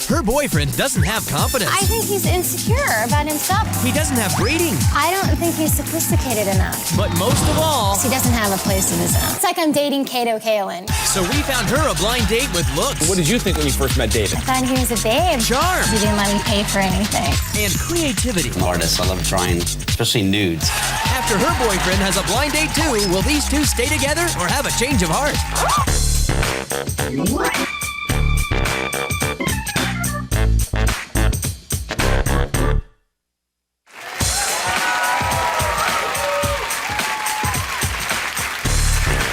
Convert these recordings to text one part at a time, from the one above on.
Her boyfriend doesn't have confidence. I think he's insecure about himself. He doesn't have breeding. I don't think he's sophisticated enough. But most of all, He doesn't have a place of his own. It's like I'm dating Christo and Caroline. so we found her a blind date with looks. What did you think when you first met David? I thought he was a babe. Charm. He didn't let me pay for anything. And creativity. I'm an artist. I love drawing, especially nudes. After her boyfriend has a blind date too, will these two stay together or have a change of heart?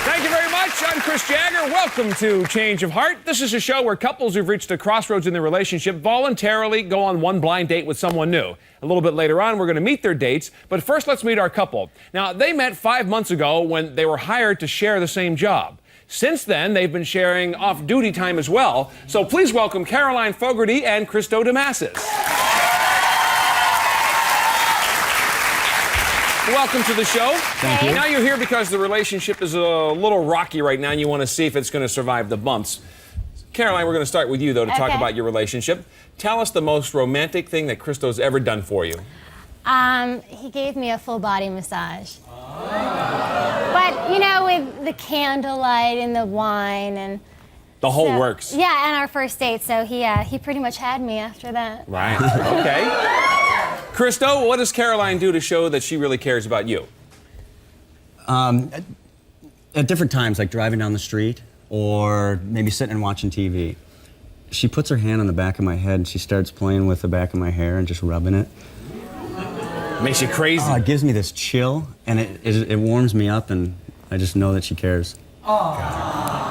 Thank you very much. I'm Chris Jagger. Welcome to Change of Heart. This is a show where couples who've reached a crossroads in their relationship voluntarily go on one blind date with someone new. A little bit later on, we're going to meet their dates, but first let's meet our couple. Now, they met 5 months ago when they were hired to share the same job. Since then, they've been sharing off-duty time as well. So please welcome Caroline Fogarty and Christo Damascus. Welcome to the show. Thank you. Now you're here because the relationship is a little rocky right now and you want to see if it's going to survive the bumps. Caroline, we're going to start with you, though, to talk Okay. about your relationship. Tell us the most romantic thing that Christo's ever done for you. He gave me a full body massage. But, you know, with the candlelight and the wine and... The whole so- works. Yeah, and our first date, so he pretty much had me after that. Right. Okay. Christo, what does Caroline do to show that she really cares about you? At different times, like driving down the street or maybe sitting and watching TV. She puts her hand on the back of my head and she starts playing with the back of my hair and just rubbing it. Makes you crazy. Oh, it gives me this chill and it warms me up and I just know that she cares.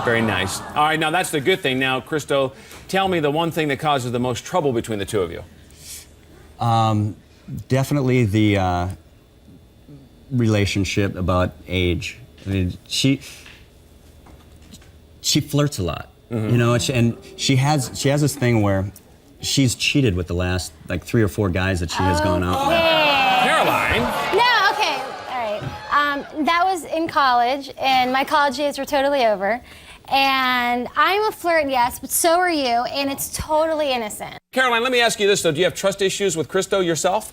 Very nice. All right, now that's the good thing. Now, Christo, tell me the one thing that causes the most trouble between the two of you. Definitely the relationship about age. I mean, she flirts a lot, you know, and she has this thing where she's cheated with the last like 3 or 4 guys that she has gone out with. Caroline? No, okay, all right. That was in college, and my college days were totally over. And I'm a flirt, yes, but so are you, and it's totally innocent. Caroline, let me ask you this, though. Do you have trust issues with Christo yourself?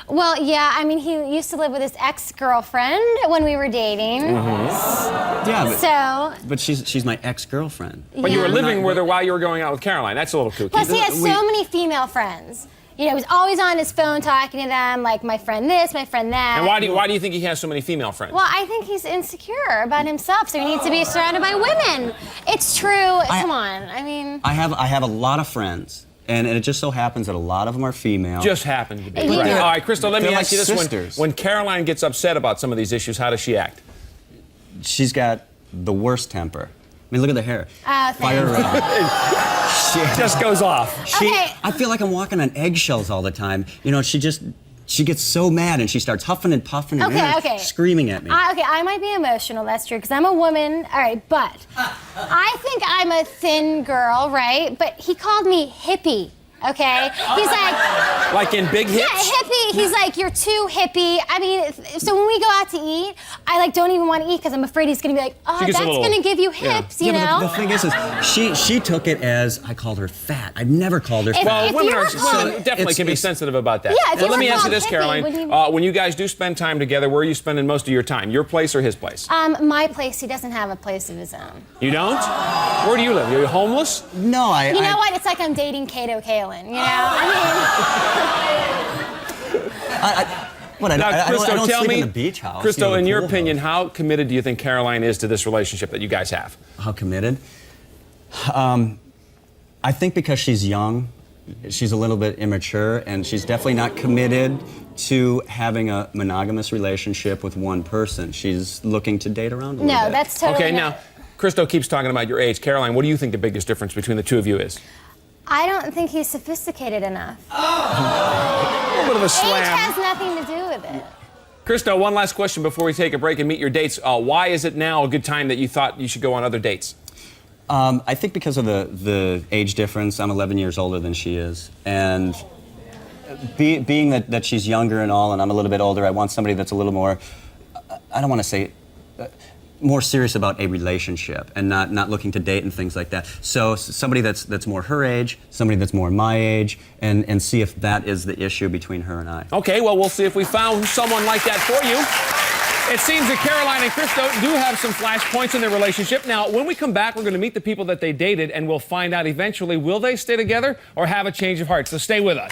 Well, yeah, I mean, he used to live with his ex-girlfriend when we were dating. Yeah, So, but she's my ex-girlfriend. But you were Yeah. living with her while you were going out with Caroline. That's a little kooky. plus he has so many female friends. You know, he's always on his phone talking to them, like my friend this, my friend that. And why do you think he has so many female friends? Well, I think he's insecure about himself, so he needs to be surrounded by women. It's true. Come on. I mean... I have a lot of friends, and it just so happens that a lot of them are female. Just happened to be. But Right. they're- All right, Christo, let me they're ask like you this. sisters. When Caroline gets upset about some of these issues, how does she act? She's got the worst temper. I mean, look at the hair. Oh, Fire thanks. around. Just goes off. Okay. I feel like I'm walking on eggshells all the time. You know, she gets so mad and she starts huffing and puffing and Okay. screaming at me. Okay, I might be emotional, that's true, because I'm a woman. All right, but I think I'm a thin girl, right? But he called me hippie, okay? He's like... Like in big hits? Yeah, hippie. He's like, you're too hippie. I mean, so when we go out to eat, I like don't even want to eat because I'm afraid he's gonna be like, oh, She that's gets a little- gonna give you hips, you yeah, know? but the thing is she took it as I called her fat. I've never called her If- fat. Well, if women you are were called- definitely can be it's- sensitive about that. Yeah, if you Well, let were me ask you called this, hippie, Caroline. would you- When you guys do spend time together, where are you spending most of your time? Your place or his place? My place, he doesn't have a place of his own. You don't? Where do you live? Are you homeless? No, You know what? It's like I'm dating Christo and Caroline, you know? I What, I Now, don't Christo, tell sleep me, in the beach house. Christo, you know, in the your pool opinion, house. how committed do you think Caroline is to this relationship that you guys have? How committed? I think because she's young, she's a little bit immature, and she's definitely not committed to having a monogamous relationship with one person. She's looking to date around a little mean, no, bit. that's totally Okay, not. now, Christo keeps talking about your age. Caroline, what do you think the biggest difference between the two of you is? I don't think he's sophisticated enough. A little bit of a Age slam. has nothing to do with it. Christo, one last question before we take a break and meet your dates. Why is it now a good time that you thought you should go on other dates? I think because of the age difference. I'm 11 years older than she is, and being that she's younger and all, and I'm a little bit older, I want somebody that's a little more. I don't want to say more serious about a relationship and not looking to date and things like that. So somebody that's more her age, somebody that's more my age, and see if that is the issue between her and I. Okay, well, we'll see if we found someone like that for you. It seems that Caroline and Christo do have some flashpoints in their relationship. Now, when we come back, we're going to meet the people that they dated, and we'll find out eventually, will they stay together or have a change of heart? So stay with us.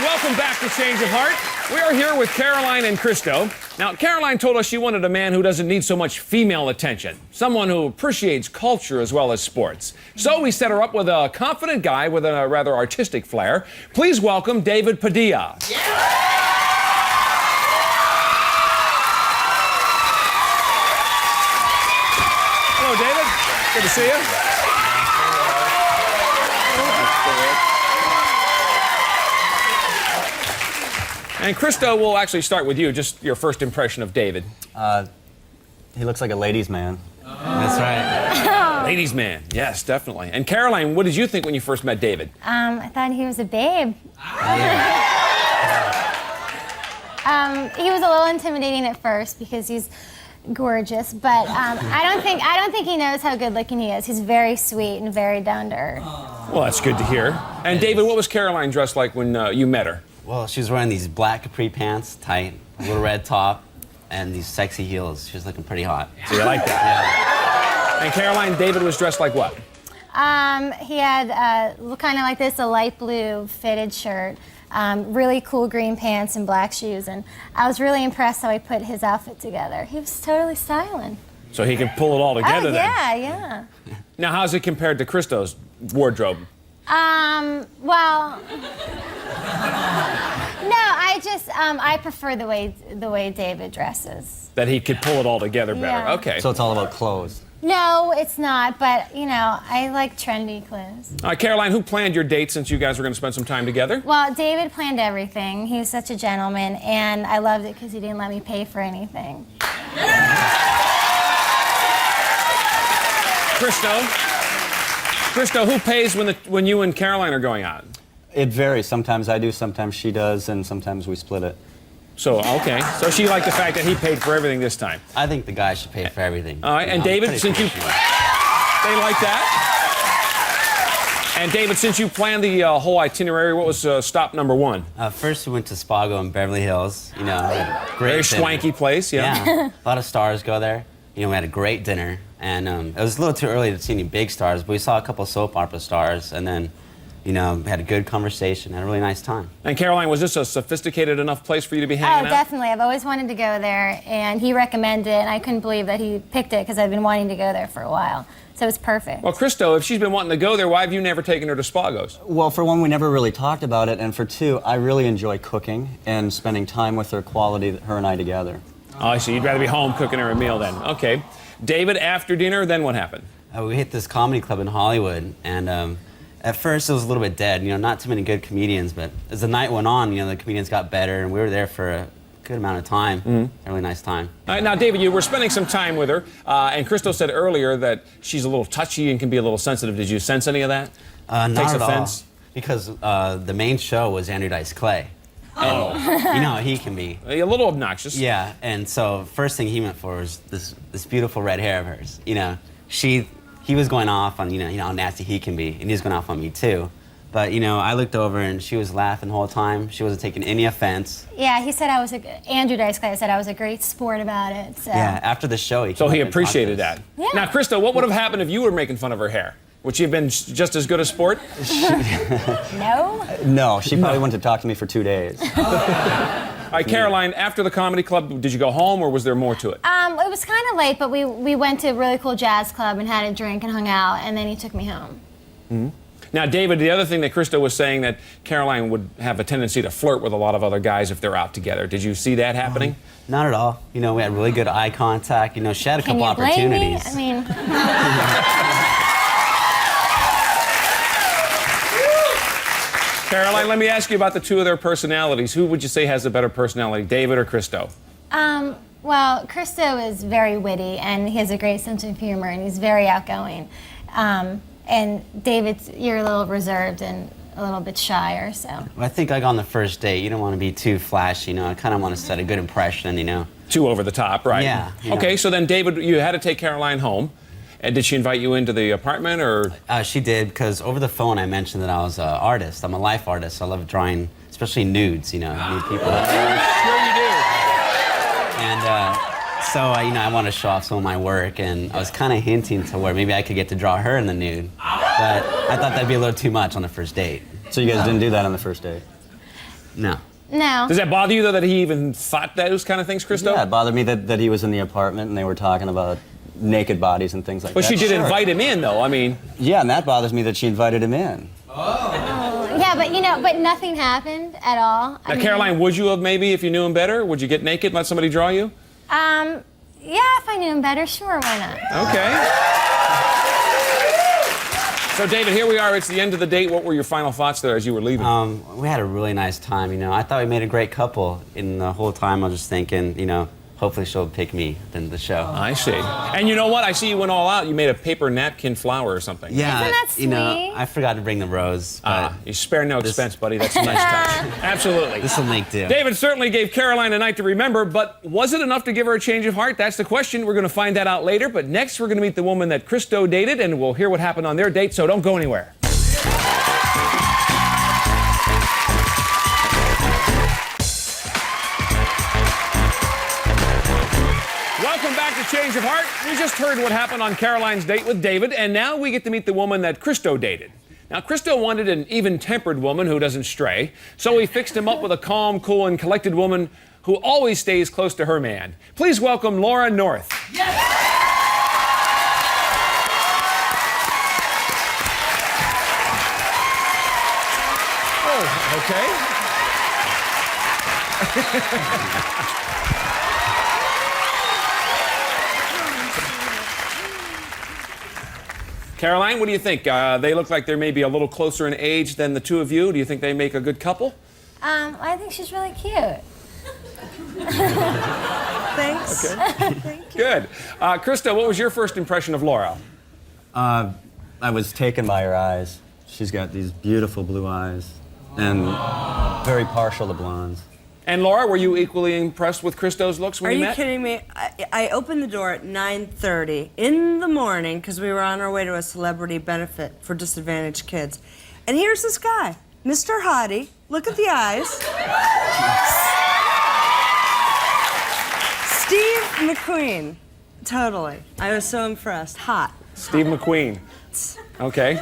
Welcome back to Change of Heart. We are here with Caroline and Christo. Now, Caroline told us she wanted a man who doesn't need so much female attention, someone who appreciates culture as well as sports. So we set her up with a confident guy with a rather artistic flair. Please welcome David Padilla. Yeah. Hello, David. Good to see you. And Christo, we'll actually start with you. Just your first impression of David. He looks like a ladies' man. That's right. Ladies' man, yes, definitely. And Caroline, what did you think when you first met David? I thought he was a babe. He was a little intimidating at first because he's gorgeous, but I don't think he knows how good looking he is. He's very sweet and very down to earth. Well, that's good to hear. And David, what was Caroline dressed like when you met her? Well, she was wearing these black capri pants, tight, a little red top, and these sexy heels. She was looking pretty hot. So you like that? Yeah. And Caroline, David was dressed like what? He had kind of like this, a light blue fitted shirt, really cool green pants and black shoes, and I was really impressed how he put his outfit together. He was totally styling. So he can pull it all together then? Yeah. Now, how's it compared to Christo's wardrobe? Well, no, I prefer the way David dresses. That he could pull it all together better. Yeah. Okay. So it's all about clothes. No, it's not, but, I like trendy clothes. All right, Caroline, who planned your date since you guys were going to spend some time together? Well, David planned everything. He was such a gentleman, and I loved it because he didn't let me pay for anything. Christo, who pays when you and Caroline are going out? It varies. Sometimes I do, sometimes she does, and sometimes we split it. So, okay. So she liked the fact that he paid for everything this time. I think the guy should pay for everything. All right, and David, since you... They like that? And David, since you planned the whole itinerary, what was stop number one? First, we went to Spago in Beverly Hills. Had a great Very dinner. swanky place, yeah. Yeah, a lot of stars go there. We had a great dinner. And it was a little too early to see any big stars, but we saw a couple of soap opera stars, and then, we had a good conversation, had a really nice time. And Caroline, was this a sophisticated enough place for you to be hanging out? Oh, definitely. I've always wanted to go there, and he recommended it, and I couldn't believe that he picked it because I've been wanting to go there for a while. So it's perfect. Well, Christo, if she's been wanting to go there, why have you never taken her to Spago's? Well, for one, we never really talked about it, and for two, I really enjoy cooking and spending time with her, quality, her and I together. Oh, I see. You'd rather be home cooking her a meal then. Okay. David, after dinner, then what happened? We hit this comedy club in Hollywood, and at first it was a little bit dead. Not too many good comedians, but as the night went on, the comedians got better, and we were there for a good amount of time. A really nice time. All right, now, David, you were spending some time with her, and Christo said earlier that she's a little touchy and can be a little sensitive. Did you sense any of that? Not Takes at offense? all, because the main show was Andrew Dice Clay. Oh. You know how he can be. A little obnoxious. Yeah, and so first thing he went for was this beautiful red hair of hers. He was going off on how nasty he can be, and he was going off on me too. But I looked over and she was laughing the whole time. She wasn't taking any offense. Yeah, he said Andrew Dice Clay said I was a great sport about it. So. Yeah, after the show, he appreciated that. Yeah. Now, Christo, what would have happened if you were making fun of her hair? Would she have been just as good a sport? No? No, she probably wouldn't have talked to me for 2 days. All right, Caroline, after the comedy club, did you go home or was there more to it? It was kind of late, but we went to a really cool jazz club and had a drink and hung out, and then he took me home. Mm-hmm. Now, David, the other thing that Christo was saying that Caroline would have a tendency to flirt with a lot of other guys if they're out together. Did you see that happening? Not at all. We had really good eye contact. She had a couple opportunities. Can you blame me? I mean... Caroline, let me ask you about the two of their personalities. Who would you say has a better personality, David or Christo? Well, Christo is very witty, and he has a great sense of humor, and he's very outgoing. And David's, you're a little reserved and a little bit shyer. So I think like on the first date, you don't want to be too flashy. You know, I kind of want to set a good impression. You know. Too over the top, right? Yeah. Okay, so then David, you had to take Caroline home. And did she invite you into the apartment, or? She did, because over the phone I mentioned that I was an artist. I'm a life artist. I love drawing, especially nudes, you know, nude people. Sure you do. And so, I want to show off some of my work, and I was kind of hinting to where maybe I could get to draw her in the nude. But I thought that'd be a little too much on the first date. So you guys didn't do that on the first date? No. no. Does that bother you, though, that he even thought those kind of things, Christo? Yeah, it bothered me that he was in the apartment and they were talking about naked bodies and things like But that. she did Sure. invite him in, though. I mean. Yeah, and that bothers me that she invited him in. Yeah, but nothing happened at all. Now, Caroline, would you have maybe, if you knew him better, would you get naked and let somebody draw you? Yeah, if I knew him better, sure, why not? Okay. So, David, here we are. It's the end of the date. What were your final thoughts there as you were leaving? We had a really nice time, you know. I thought we made a great couple. And the whole time I was just thinking, you know, hopefully she'll pick me in the show. I see. And you know what? I see you went all out. You made a paper napkin flower or something. Yeah, Isn't that you know, sweet? I forgot to bring the rose. But You spare no expense, buddy. That's a nice touch. Absolutely. this will make do. David certainly gave Caroline a night to remember, but was it enough to give her a change of heart? That's the question. We're going to find that out later. But next, we're going to meet the woman that Christo dated, and we'll hear what happened on their date, so don't go anywhere. Welcome back to Change of Heart. We just heard what happened on Caroline's date with David, and now we get to meet the woman that Christo dated. Now, Christo wanted an even-tempered woman who doesn't stray, so he fixed him up with a calm, cool, and collected woman who always stays close to her man. Please welcome Laura North. Oh, okay. Caroline, what do you think? They look like they're maybe a little closer in age than the two of you. Do you think they make a good couple? I think she's really cute. Thanks. Okay. Good. Christo, what was your first impression of Laura? I was taken by her eyes. She's got these beautiful blue eyes and very partial to blondes. And Laura, were you equally impressed with Christo's looks when Are you you met? kidding me? I opened the door at 9:30 in the morning because we were on our way to a celebrity benefit for disadvantaged kids. And here's this guy, Mr. Hottie. Look at the eyes. Steve McQueen. Totally. I was so impressed. Hot. Steve McQueen. Okay.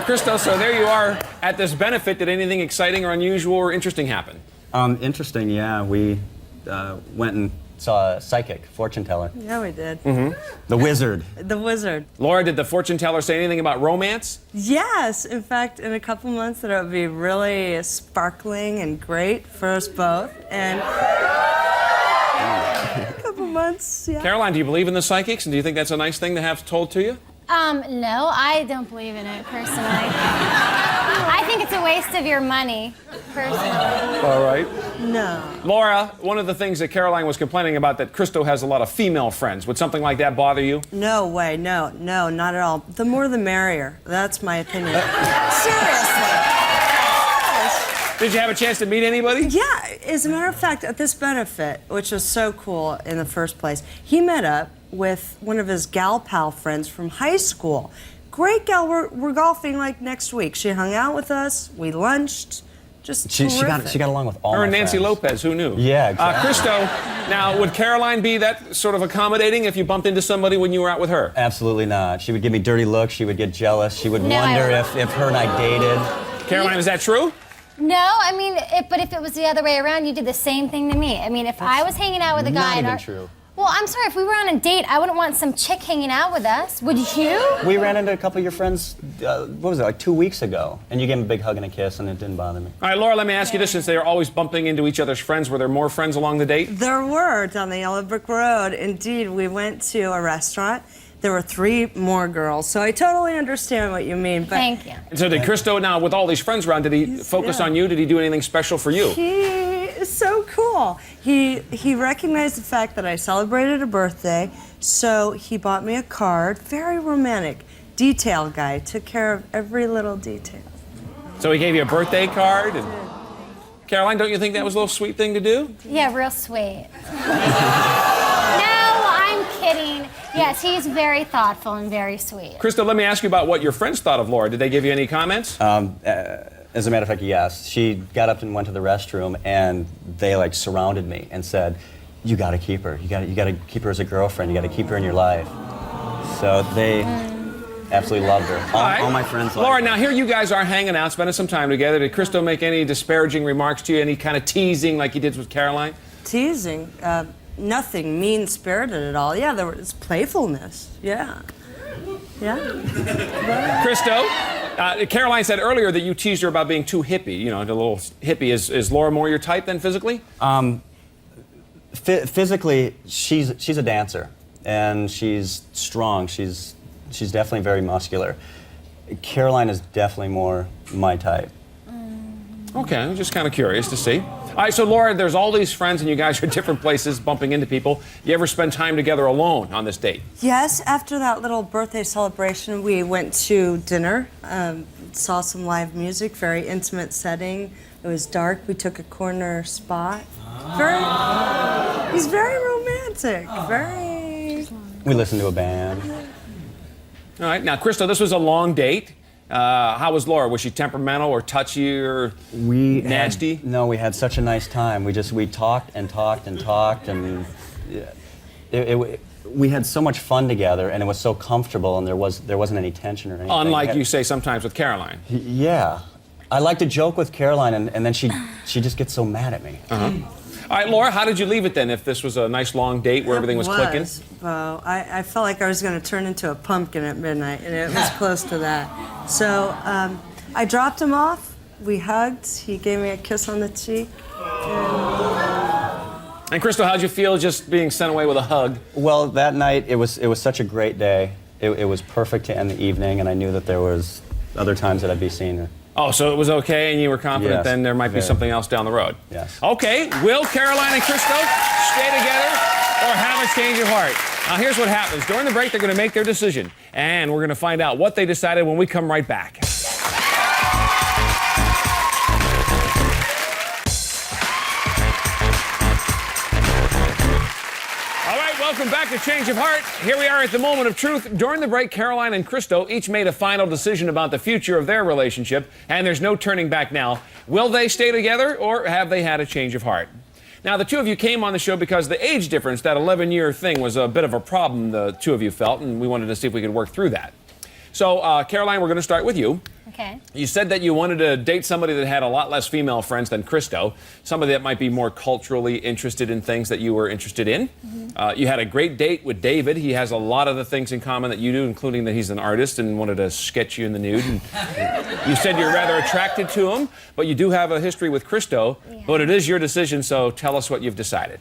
Christo, so there you are at this benefit. Did anything exciting or unusual or interesting happen? Interesting, yeah. We went and saw a psychic, fortune teller. Yeah, we did. The wizard. The wizard. Laura, did the fortune teller say anything about romance? Yes, in fact, in a couple months that it would be really sparkling and great for us both. And a couple months, yeah. Caroline, do you believe in the psychics, and do you think that's a nice thing to have told to you? No, I don't believe in it personally. I think it's a waste of your money, personally. All right. No. Laura, one of the things that Caroline was complaining about that Christo has a lot of female friends. Would something like that bother you? No way, no, not at all. The more the merrier. That's my opinion. Seriously. Did you have a chance to meet anybody? Yeah, as a matter of fact, at this benefit, which was so cool in the first place, he met up with one of his gal pal friends from high school. Great gal, we're golfing like next week. She hung out with us, we lunched, just She got along with all Her my and Nancy friends. Lopez, who knew? Yeah, exactly. Christo, now, would Caroline be that sort of accommodating if you bumped into somebody when you were out with her? Absolutely not. She would give me dirty looks. She would get jealous. She would No, I wonder wouldn't. if her and I dated. Caroline, is that true? No, I mean, but if it was the other way around, you did the same thing to me. I mean, if I was hanging out with a guy... Not and even our- true. Well, I'm sorry, if we were on a date, I wouldn't want some chick hanging out with us. Would you? We ran into a couple of your friends, what was it, like 2 weeks ago, and you gave them a big hug and a kiss, and it didn't bother me. All right, Laura, let me ask you this. Since they are always bumping into each other's friends, were there more friends along the date? There were down the Yellow Brick Road. Indeed, we went to a restaurant. There were 3 more girls, so I totally understand what you mean. But Thank you. And so did Christo, now with all these friends around, did he focus yeah. on you? Did he do anything special for you? he is so cool. He recognized the fact that I celebrated a birthday, so he bought me a card. Very romantic. Detail guy. Took care of every little detail. So he gave you a birthday card? And... Caroline, don't you think that was a little sweet thing to do? Yeah, real sweet. No, I'm kidding. Yes, he's very thoughtful and very sweet. Christo, let me ask you about what your friends thought of Laura. Did they give you any comments? As a matter of fact, yes. She got up and went to the restroom, and they like surrounded me and said, "You got to keep her. You got to keep her as a girlfriend. You got to keep her in your life." So they absolutely loved her. All my friends loved her. Laura, now here you guys are hanging out, spending some time together. Did Christo make any disparaging remarks to you? Any kind of teasing like he did with Caroline? Teasing? Nothing mean-spirited at all. Yeah, there was playfulness. Yeah. Yeah. Christo, Caroline said earlier that you teased her about being too hippie. You know, a little hippie. Is Laura more your type than physically? Physically, she's a dancer, and she's strong. She's definitely very muscular. Caroline is definitely more my type. Okay, I'm just kind of curious to see. All right, so Laura, there's all these friends, and you guys are at different places, bumping into people. You ever spend time together alone on this date? Yes, after that little birthday celebration, we went to dinner, saw some live music, very intimate setting. It was dark. We took a corner spot. He's very romantic. We listened to a band. All right, now, Christo, this was a long date. How was Laura? Was she temperamental or touchy or nasty? We had such a nice time. We talked and talked and talked, and we had so much fun together, and it was so comfortable, and there wasn't any tension or anything. Unlike you say sometimes with Caroline. Yeah. I like to joke with Caroline, and then she just gets so mad at me. All right, Laura, how did you leave it then if this was a nice long date where everything was clicking? Well, I felt like I was going to turn into a pumpkin at midnight, and it was close to that. So I dropped him off. We hugged. He gave me a kiss on the cheek. And Christo, how'd you feel just being sent away with a hug? Well, that night, it was such a great day. It was perfect to end the evening, and I knew that there was other times that I'd be seeing her. Oh, so it was okay, and you were confident Yes, then there might be something else down the road? Yes. Okay, will Caroline and Christo stay together or have a change of heart? Now, here's what happens. During the break, they're going to make their decision, and we're going to find out what they decided when we come right back. Welcome back to Change of Heart. Here we are at the moment of truth. During the break, Caroline and Christo each made a final decision about the future of their relationship, and there's no turning back now. Will they stay together, or have they had a change of heart? Now, the two of you came on the show because the age difference, that 11-year thing, was a bit of a problem the two of you felt, and we wanted to see if we could work through that. So, Caroline, we're going to start with you. Okay. You said that you wanted to date somebody that had a lot less female friends than Christo, somebody that might be more culturally interested in things that you were interested in. You had a great date with David. He has a lot of the things in common that you do, including that he's an artist and wanted to sketch you in the nude. And you said you're rather attracted to him, but you do have a history with Christo. Yeah. But it is your decision, so tell us what you've decided.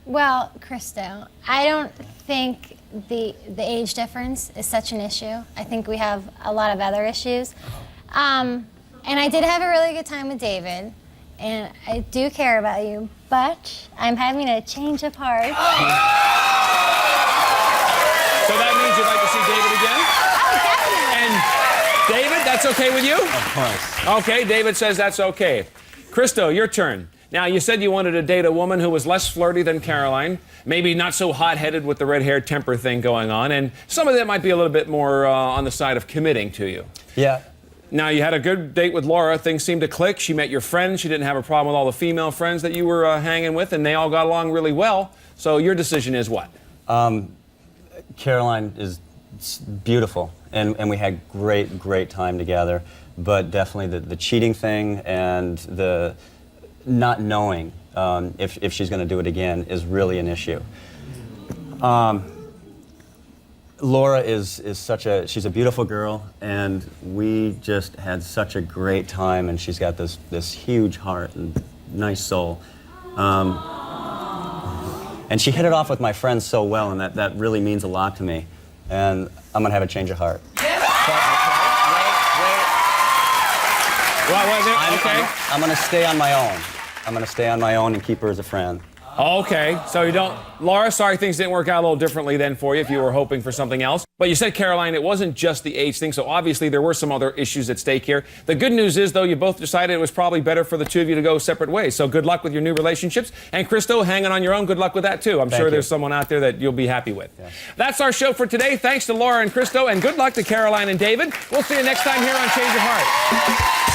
Well, Christo, I don't think the age difference is such an issue. I think we have a lot of other issues. And I did have a really good time with David, and I do care about you, but I'm having a change of heart. So that means you'd like to see David again? Oh, definitely. And David, that's okay with you? Of course. Okay, David says that's okay. Christo, your turn. Now, you said you wanted to date a woman who was less flirty than Caroline, maybe not so hot-headed with the red hair temper thing going on, and somebody that might be a little bit more on the side of committing to you. Yeah. Now, you had a good date with Laura. Things seemed to click. She met your friends. She didn't have a problem with all the female friends that you were hanging with, and they all got along really well. So your decision is what? Caroline is beautiful, and we had great time together, but definitely the cheating thing and the not knowing if she's going to do it again is really an issue. Laura is she's a beautiful girl, and we just had such a great time, and she's got this huge heart and nice soul. And she hit it off with my friends so well, and that really means a lot to me. And I'm going to have a change of heart. What was it? Okay. I'm going to stay on my own. I'm going to stay on my own and keep her as a friend. Okay, so you don't... Laura, sorry things didn't work out a little differently then for you if you were hoping for something else. But you said, Caroline, it wasn't just the age thing, so obviously there were some other issues at stake here. The good news is, though, you both decided it was probably better for the two of you to go separate ways. So good luck with your new relationships. And Christo, hanging on your own, good luck with that, too. I'm sure there's someone out there that you'll be happy with. Yeah. That's our show for today. Thanks to Laura and Christo, and good luck to Caroline and David. We'll see you next time here on Change of Heart.